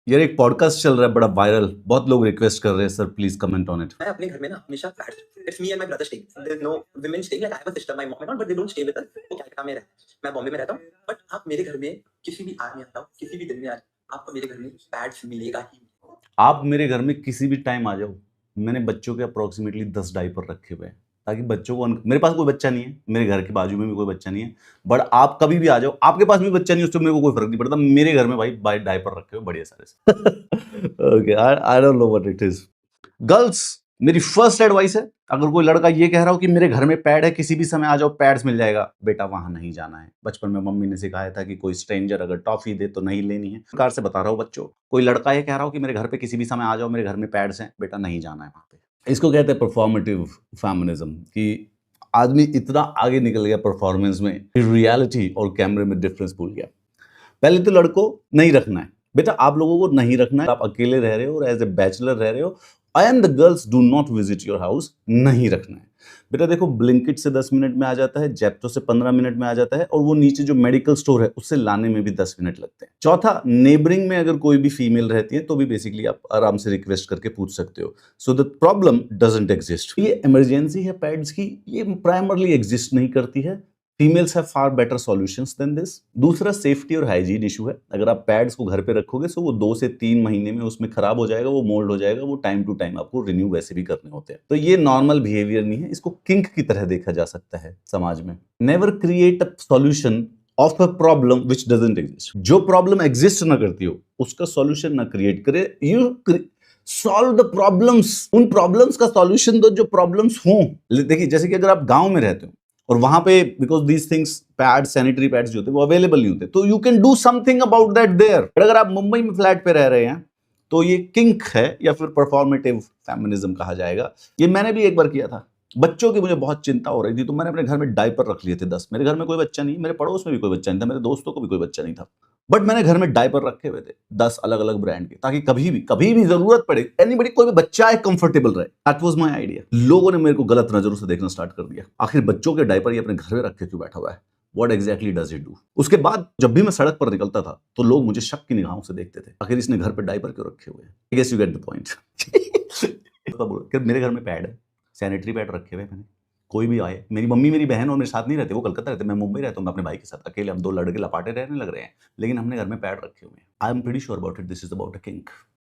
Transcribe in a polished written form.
यार एक पॉडकास्ट चल रहा है बड़ा वायरल, बहुत लोग रिक्वेस्ट कर रहे हैं sir please comment on it. मैं अपने घर में ना हमेशा it's me and my brother staying, there is no women staying, like I have a sister, my mom and all, but they don't stay with us. वो कलकत्ता में रहते हैं, मैं बॉम्बे में रहता हूँ। बट आप मेरे घर में किसी भी आज में आ जाओ, किसी भी दिन में आ जाओ, आपको मेरे घर में पैड्स मिलेगा ही। आप मेरे घर में किसी भी टाइम आ जाओ, मैंने बच्चों के अप्रोक्सीमेटली 10 डायपर रखे हुए हैं ताकि बच्चों को मेरे पास कोई बच्चा नहीं है, मेरे घर के बाजू में भी कोई बच्चा नहीं है, बट आप कभी भी आ जाओ, आपके पास भी बच्चा नहीं है उससे मेरे को कोई फर्क नहीं पड़ता, मेरे घर में भाई डायपर रखे हुए बढ़िया सारे से। Okay, I don't know what it is. Girls, मेरी फर्स्ट एडवाइस है, अगर कोई लड़का ये कह रहा हो कि मेरे घर में पैड है किसी भी समय आ जाओ पैड्स मिल जाएगा, बेटा वहां नहीं जाना है। बचपन में मम्मी ने सिखाया था कि कोई स्ट्रेंजर अगर टॉफी दे तो नहीं लेनी है। सरकार से बता रहा हूँ बच्चों, कोई लड़का ये कह रहा हो कि मेरे घर पे किसी भी समय आ जाओ, मेरे घर में पैड्स हैं, बेटा नहीं जाना है वहां पे। इसको कहते हैं परफॉर्मेटिव फेमिनिज्म, कि आदमी इतना आगे निकल गया परफॉर्मेंस में, रियलिटी और कैमरे में डिफरेंस भूल गया। पहले तो लड़को नहीं रखना है, बेटा आप लोगों को नहीं रखना है, आप अकेले रह रहे हो और एज ए बैचलर रह रहे हो, and the girls do not visit your house, नहीं रखना है। बेटा देखो, ब्लिंकिट से 10 मिनट में आ जाता है, जेप्टो से 15 मिनट में आ जाता है, और वो नीचे जो मेडिकल स्टोर है उससे लाने में भी 10 मिनट लगते हैं। चौथा, नेबरिंग में अगर कोई भी फीमेल रहती है तो भी बेसिकली आप आराम से रिक्वेस्ट करके पूछ सकते हो। So the problem doesn't exist. ये इमरजेंसी है पैड्स की, ये प्राइमरली एग्जिस्ट नहीं करती है। Females have far better solutions than this. दूसरा, सेफ्टी और हाइजीन इशू है। अगर आप पैड्स को घर पे रखोगे तो वो 2 से 3 महीने में उसमें खराब हो जाएगा, वो मोल्ड हो जाएगा, वो टाइम टू टाइम आपको रिन्यू वैसे भी करने होते हैं। तो ये नॉर्मल बिहेवियर नहीं है, इसको किंक की तरह देखा जा सकता है समाज में। Never create a solution of a problem which doesn't exist. जो प्रॉब्लम एग्जिस्ट ना करती हो उसका सॉल्यूशन ना क्रिएट करे। यू सॉल्व द प्रॉब्लम्स, उन प्रॉब्लम्स का सॉल्यूशन दो जो प्रॉब्लम्स हों। देखिए, जैसे कि अगर आप गांव में रहते हो और वहां पे because these things, pad, sanitary pads जो होते हैं वो अवेलेबल नहीं होते, तो you can do something about that there. अगर आप मुंबई में फ्लैट पे रह रहे हैं तो ये किंक है या फिर परफॉर्मेटिव फेमिनिज्म कहा जाएगा। ये मैंने भी एक बार किया था। बच्चों की मुझे बहुत चिंता हो रही थी तो मैंने अपने घर में डायपर रख लिए थे 10। मेरे घर में कोई बच्चा नहीं, मेरे पड़ोस में भी कोई बच्चा नहीं था, मेरे दोस्तों को भी कोई बच्चा नहीं था, बट मैंने घर में डायपर रखे हुए थे 10 अलग अलग ब्रांड के, ताकि कभी भी जरूरत पड़े, एनीबडी, कोई भी बच्चा है, कंफर्टेबल रहे। That was my idea. लोगों ने मेरे को गलत नजरों से देखना स्टार्ट कर दिया, आखिर बच्चों के डायपर ये अपने घर में रख के क्यों बैठा हुआ है, what exactly does it do. उसके बाद जब भी मैं सड़क पर निकलता था तो लोग मुझे शक की निगाहों से देखते थे, आखिर इसने घर पर डायपर क्यों रखे हुए हैं। I guess you get the point. मेरे घर में पैड है, सैनिटरी पैड रखे हुए हैं मैंने। कोई भी आए, मेरी मम्मी मेरी बहन और मेरे साथ नहीं रहते, वो कलकत्ता रहते, मैं मुंबई रहता हूँ, मैं अपने भाई के साथ अकेले, हम 2 लड़के लपाटे रहने लग रहे हैं, लेकिन हमने घर में पैड रखे हुए हैं। I am pretty sure about it, this is about a kink.